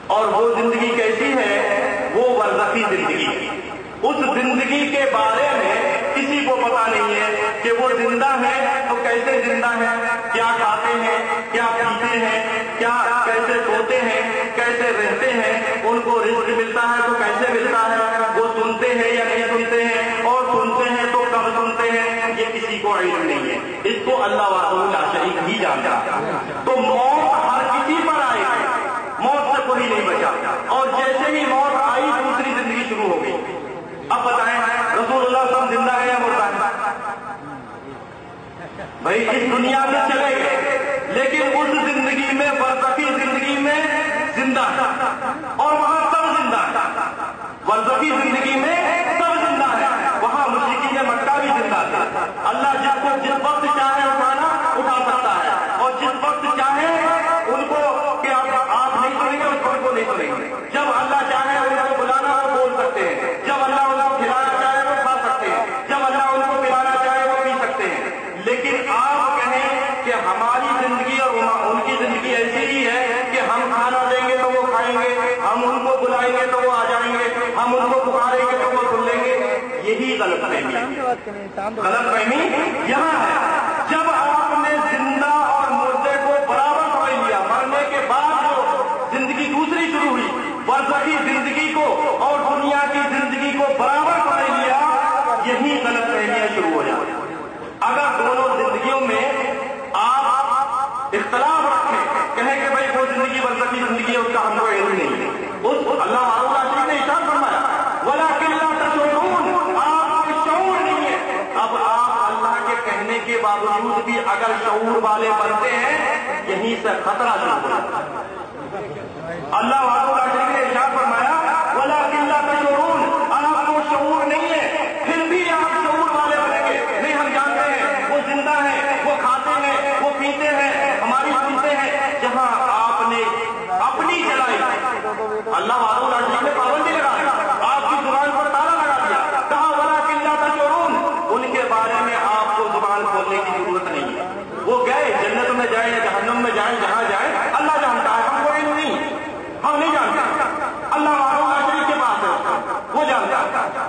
اور وہ زندگی کیسی ہے؟ وہ برزخی زندگی۔ اس زندگی کے بارے میں کسی کو پتا نہیں ہے کہ وہ زندہ ہے تو کیسے زندہ ہے، کیا کھاتے ہیں، کیا پیتے ہیں، کیا کیسے سوتے ہیں، کیسے رہتے ہیں، ان کو رزق ملتا ہے تو کیسے ملتا ہے، وہ سنتے ہیں یا نہیں سنتے ہیں، اور سنتے ہیں تو کب سنتے ہیں، یہ کسی کو علم نہیں ہے۔ اس کو اللہ وحدہ لا شریک ہی جانتا ہے۔ تو موت ہر کسی پر آئے گی، موت سے کوئی نہیں بچا، اور جیسے ہی موت آئی دوسری زندگی شروع ہو گئی۔ اب بتائیں رسول اللہ صلی اللہ علیہ وسلم زندہ ہے یا مردہ ہے؟ بھائی اس دنیا میں چلے گئے لیکن اس زندگی میں، برزخی زندگی میں زندہ ہے، اور وہاں سب زندہ ہے۔ برزخی زندگی میں سب زندہ ہے، وہاں مشرکین مکہ بھی زندہ تھے۔ اللہ جس کو جس وقت چاہے اٹھانا اٹھا سکتا ہے، اور جس وقت چاہے ان کو کہ آپ نہیں سنیں گے، اس کو نہیں سنیں گے۔ جب اللہ چاہے ان کو بلانا وہ بول سکتے ہیں، جب اللہ ان کو کھلانا چاہے وہ کھا سکتے ہیں، جب اللہ ان کو پلانا چاہے وہ پی سکتے ہیں۔ لیکن آپ کہیں کہ ہماری زندگی اور ان کی زندگی ایسی ہی ہے کہ ہم کھانا دیں گے تو وہ کھائیں گے، ہم ان کو بلائیں گے تو وہ آ جائیں گے، ہم ان کو پکاریں گے تو وہ سن لیں گے، یہی غلط فہمی ہے۔ غلط فہمی یہاں ہے، جب آپ نے زندہ اور مردے کو برابر سمجھ لیا، مرنے کے بعد جو زندگی دوسری شروع ہوئی، برزخی زندگی کو اور دنیا کی زندگی کو برابر سمجھ لیا، یہی غلط فہمیاں شروع ہو جاتی۔ اگر دونوں زندگیوں میں آپ اختلاف رکھیں، کہیں کہ بھائی وہ زندگی برزخی زندگی ہے، اس کا ہم کو علم نہیں، اللہ علیہ نے ارشاد فرمایا وَلَٰكِن لَّا تَشْعُرُونَ، آپ کو شعور نہیں ہے۔ اب آپ اللہ کے کہنے کے باوجود بھی اگر شعور والے بنتے ہیں، یہیں سے خطرہ شروع ہوتا ہے۔ اللہ علیہ نے ارشاد فرمایا وَلَٰكِن لَّا تَشْعُرُونَ، آپ کو شعور نہیں ہے، پھر بھی آپ شعور والے بنیں گے۔ نہیں، ہم جانتے ہیں وہ زندہ ہیں، وہ کھاتے ہیں، وہ پیتے ہیں، ہماری سنتے ہیں۔ جہاں آپ نے اپنی چلائی، اللہ نے پابندی لگا دی، آپ کی زبان پر تالا لگا دیا، کہا وَلَٰكِن لَّا تَشْعُرُونَ، ان کے بارے میں آپ کو زبان کھولنے کی ضرورت نہیں ہے۔ وہ گئے جنت میں جائیں یا جہنم میں جائیں، جہاں جائیں اللہ جانتا ہے، ہم کو علم نہیں، ہم نہیں جانتے۔ اللہ وحدہ لا شریک کے پاس ہے، وہ جانتا ہے۔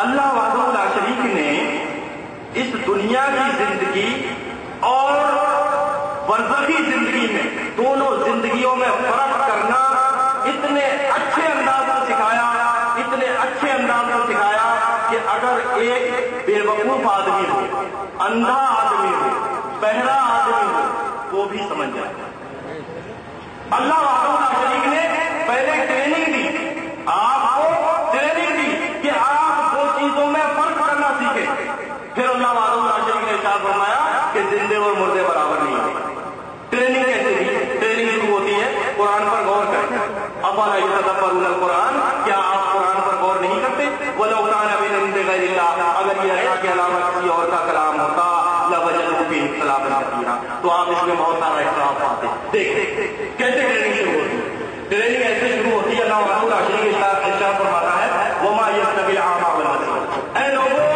اللہ وحدہ لا شریک نے اس دنیا کی زندگی اور برزخی زندگی میں، دونوں زندگیوں میں فرق کرنا اتنے اچھے انداز سے سکھایا، اتنے اچھے انداز سے سکھایا کہ اگر ایک بے وقوف آدمی ہو، اندھا آدمی ہو، بہرا آدمی ہو، وہ بھی سمجھ جائے۔ اللہ وحدہ لا شریک نے پہلے ٹریننگ دی، آپ کو ٹریننگ دی کہ آپ دو چیزوں میں فرق کرنا سیکھیں۔ پھر اللہ وحدہ لا شریک نے ارشاد فرمایا کہ زندے اور مردے برابر نہیں ہیں۔ ٹریننگ کیسے دی؟ ٹریننگ شروع ہوتی ہے قرآن پر غور کریں۔ افلا یتدبرون القرآن، کیا آپ قرآن پر غور نہیں کرتے؟ وَلَوْ كَانَ مِنْ عِندِ غَيْرِ اللَّهِ، اگر یہ اللہ کے علاوہ کسی اور کا کلام ہوتا لَوَجَدُوا فِيهِ اخْتِلَافًا كَثِيرًا، تو آپ اس میں بہت سارا اختلاف پاتے۔ دیکھیں کیسے ٹریننگ شروع ہوتی ہے۔ ٹریننگ ایسے شروع ہوتی ہے، اللہ وحدہ لا شریک ارشاد فرماتا ہے وَمَا يَسْتَوِي الْأَعْمَىٰ وَالْبَصِيرُ، اے لوگوں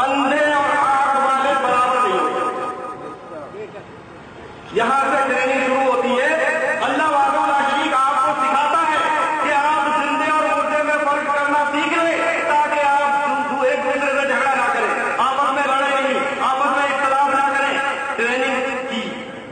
اندھے اور آنکھ والے برابر نہیں ہوتے۔ یہاں سے ٹریننگ شروع ہوتی ہے۔ اللہ وحدہ لا شریک آپ کو سکھاتا ہے کہ آپ زندے اور مردے میں فرق کرنا سیکھ لیں، تاکہ آپ ایک دوسرے سے جھگڑا نہ کریں، آپس میں لڑیں نہیں، آپس میں اختلاف نہ کریں۔ ٹریننگ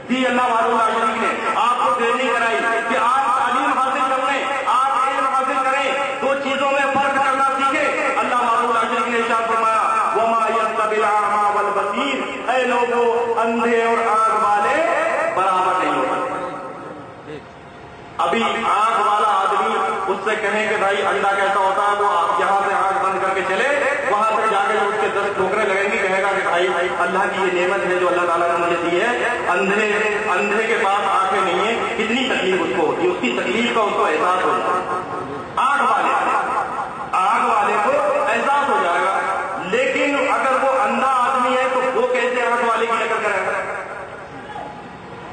کی اللہ وحدہ لا شریک نے آپ کو ٹریننگ کرائی کہ آپ تعلیم حاصل کر لیں، آپ علم حاصل کریں، دو چیزوں میں فرق کرنا سیکھیں۔ اللہ وحدہ لا شریک نے ارشاد فرمایا وَمَا يَسْتَوِي الْأَعْمَىٰ وَالْبَصِيرُ، اے لوگوں اندھے اور آنکھ والے برابر نہیں ہوتا۔ ابھی آنکھ والا آدمی اس سے کہیں کہ بھائی انڈا کیسا ہوتا ہے، وہ آپ یہاں سے آنکھ بند کر کے چلے، وہاں سے جا کے اس کے 10 ٹھوکریں لگیں گی، کہے گا کہ بھائی اللہ کی یہ نعمت ہے جو اللہ تعالیٰ نے مجھے دی ہے۔ اندھے کے پاس آنکھیں نہیں ہیں، کتنی تکلیف اس کو ہوتی ہے، اس کی تکلیف کا اس کو احساس ہو جائے گا۔ آنکھ والے کو احساس ہو جائے گا، لیکن اگر وہ اندھا آدمی ہے تو وہ کیسے آنکھ والے کی نقل کرے گا؟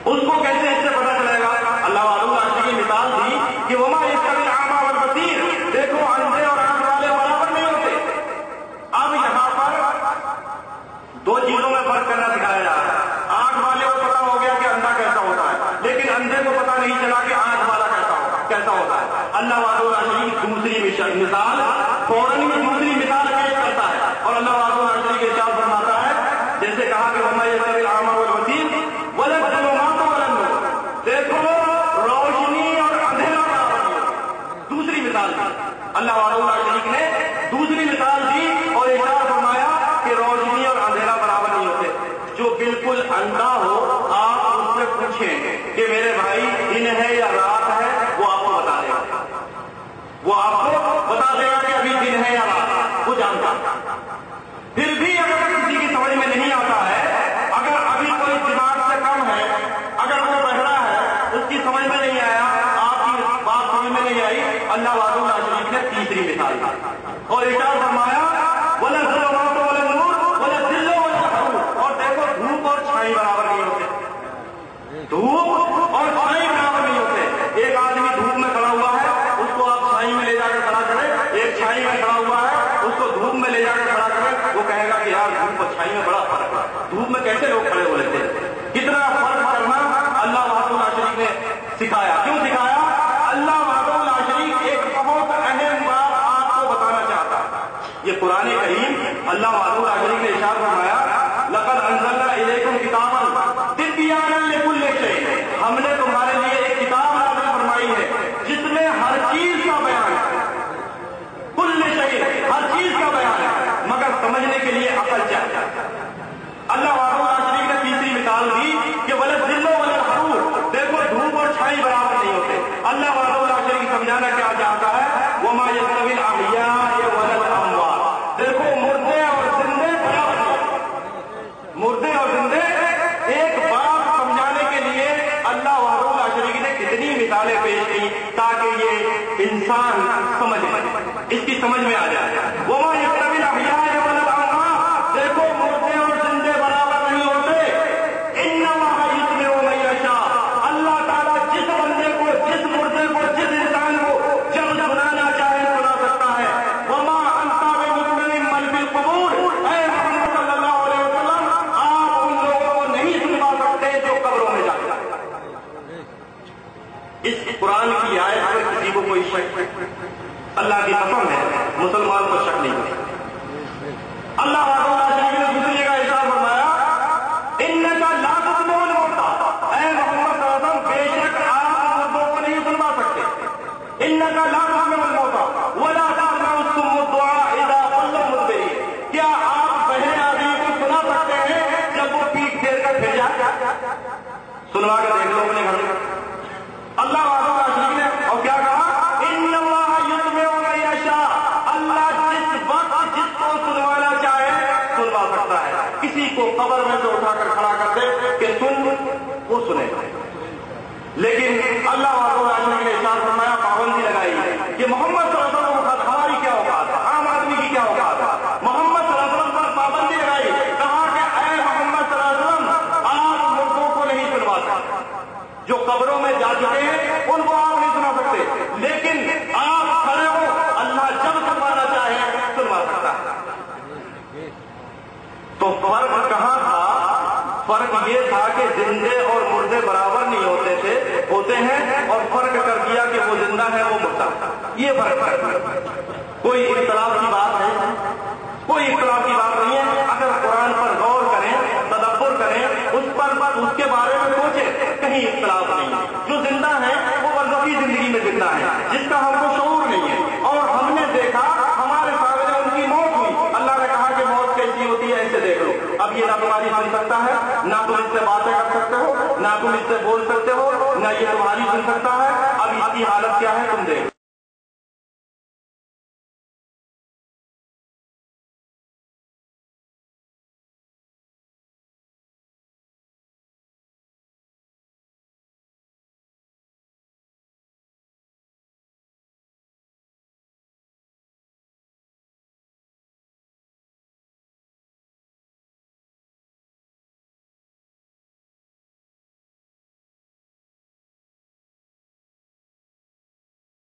اس کو کیسے اس سے پتہ چلے گا؟ اللہ وحدہ لا شریک کی مثال دی کہ وما یستوی الأعمى والبصیر، دیکھو اندھے اور آنکھ والے برابر نہیں ہوتے۔ اب یہاں پر دو چیزوں میں فرق کرنا سکھایا جا رہا ہے۔ آنکھ والے کو پتا ہو گیا کہ اندھا کیسا ہوتا ہے، لیکن اندھے کو پتا نہیں چلا کہ آنکھ والا کیسا اللہ وحدہ لا شریک دوسری مثال فوراً ہی دوسری مثال پیش کرتا ہے اور اللہ وحدہ لا شریک ارشاد فرماتا ہے جیسے کہا کہ وما یستوی الاعمی والبصیر ولا الظلمات ولا النور، دیکھو روشنی اور اندھیرا برابر نہیں، دوسری مثال دی اللہ وحدہ لا شریک نے، دوسری مثال دی اور ارشاد فرمایا کہ روشنی اور اندھیرا برابر نہیں ہوتے۔ جو بالکل اندھا ہو آپ اس سے پوچھیں کہ میرے بھائی دن ہے یا رات ہے، وہ آپ کو بتا دے گا، وہ آپ کو بتا دے گا کہ ابھی دن ہے یا رات ہے، وہ جانتا ہے۔ پھر بھی اگر کسی کی سمجھ میں نہیں آتا ہے، اگر ابھی کوئی دماغ سے کم ہے، اگر وہ بہرا ہے، اس کی سمجھ میں نہیں آیا، آپ کی بات سمجھ میں نہیں آئی، اللہ وحدہ لا شریک نے تیسری مثال دی اور ارشاد فرمایا ولا الظلمات ولا النور ولا الظل ولا الحرور، اور دیکھو دھوپ اور چھائی برابر نہیں ہوتے، دھوپ اور چھائی برابر نہیں ہوتے۔ ایک آدمی دھوپ میں کھڑا ہوا ہے، اس کو آپ چھائی میں لے جا کر کھڑا کریں، ایک چھائی میں کھڑا ہوا ہے، اس کو دھوپ میں لے جا کر کھڑا کریں، وہ کہے گا کہ یار دھوپ اور چھائی میں بڑا فرق ہے، دھوپ میں کیسے لوگ کھڑے ہو لیتے ہیں۔ کتنا فرق کرنا اللہ وحدہ لا شریک نے سکھایا۔ کیوں سکھایا؟ اللہ وحدہ لا شریک ایک بہت اہم بات آپ کو بتانا چاہتا ہے۔ یہ قرآن کریم اللہ وحدہ لا شریک نے ارشاد فرمایا لقد انزلنا الیکم کتابا تبیانا لکل شیء، ہم نے تمہارے لیے ایک کتاب نازل فرمائی ہے جس میں ہر چیز کا بیان ہے، کل شیء، ہر چیز کا بیان ہے، مگر سمجھنے کے لیے عقل چاہیے۔ اللہ وحدہ لا شریک نے تیسری مثال دی کہ ولا الظل ولا الحرور، دیکھو دھوپ اور چھائی برابر نہیں ہوتے۔ اللہ وحدہ لا شریک سمجھانا کیا چاہتا ہے وما یستوی الاحیاء ولا الاموات، دیکھو مردے اور زندے برابر نہیں، مردے اور زندے ایک بات سمجھانے کے لیے اللہ وحدہ لا شریک نے کتنی مثالیں پیش کی تاکہ یہ انسان سمجھ اس کی سمجھ میں آ جائے۔ وما یستوی الاحیاء ولا الاموات، دیکھو مردے اور زندے برابر نہیں ہوتے۔ ان اللہ یسمع من یشاء، اللہ تعالیٰ جس بندے کو، جس مردے کو، جس انسان کو جب سنانا چاہے سنا سکتا ہے۔ وما انت بمسمع من فی القبور، اے محمد صلی اللہ علیہ وسلم آپ ان لوگوں کو نہیں سنوا سکتے جو قبروں میں جاتے ہیں۔ اس قرآن کی آیت پر کسی کو کوئی شک، اللہ کی قسم ہے مسلمان کو شک نہیں ہے۔ اللہ وحدہ لا شریک نے دوسری جگہ ارشاد فرمایا انک لا تسمع الموتى، اے محمد صلی اللہ علیہ وسلم بے شک آپ مردوں کو نہیں سنوا سکتے۔ انک لا تسمع الموتى ولا تسمع الصم الدعاء اذا ولوا مدبرين، کیا آپ بہرے آدمی کو سنا سکتے ہیں جب وہ پیٹ پھیر کر پھر جائے؟ سنوا کے دیکھ لو اپنے گھر میں۔ اللہ وحدہ لا شریک نے اور کیا کہا ان اللہ یسمع من یشاء، اللہ جس وقت جس کو سنوانا چاہے سنوا سکتا ہے۔ کسی کو قبر میں سے اٹھا کر کھڑا کر دے کہ سن، وہ سنے۔ لیکن اللہ وحدہ لا شریک نے ارشاد فرمایا، پابندی لگائی کہ محمد صلی اللہ علیہ وسلم ہماری کیا اوقات ہے، عام آدمی کی کیا اوقات ہے۔ محمد صلی اللہ علیہ وسلم پر پابندی لگائی، کہا کہ اے محمد صلی اللہ علیہ وسلم آپ مردوں کو نہیں سنوا سکتے، جو قبروں میں جا چکے ہیں ان کو آپ نہیں سنا سکتے، لیکن آپ کھڑے ہو، اللہ جب سنوانا چاہے سنوا سکتا ہے۔ تو فرق کہاں تھا؟ فرق یہ تھا کہ زندے اور مردے برابر نہیں ہوتے ہیں، اور فرق کر دیا کہ وہ زندہ ہے وہ مردہ، یہ فرق کر دیا۔ کوئی اختلاف کی بات نہیں، کوئی اختلاف کی بات نہیں ہے۔ اگر قرآن پر غور کریں، تدبر کریں، اس کے بارے میں سوچیں، کہیں اختلاف نہیں۔ جو زندہ ہے وہ برزخی زندگی میں زندہ ہے، جس کا ہم کو شعور نہیں ہے، اور ہم نے دیکھا ہمارے سامنے ان کی موت ہوئی، اللہ نے کہا کہ موت کیسی ہوتی ہے اسے دیکھ لو۔ اب یہ نہ تمہاری سن سکتا ہے، نہ تم اس سے باتیں کر سکتے ہو، نہ تم اس سے بول سکتے ہو، نہ یہ تمہاری سن سکتا ہے۔ اب اس کی حالت کیا ہے تم دیکھ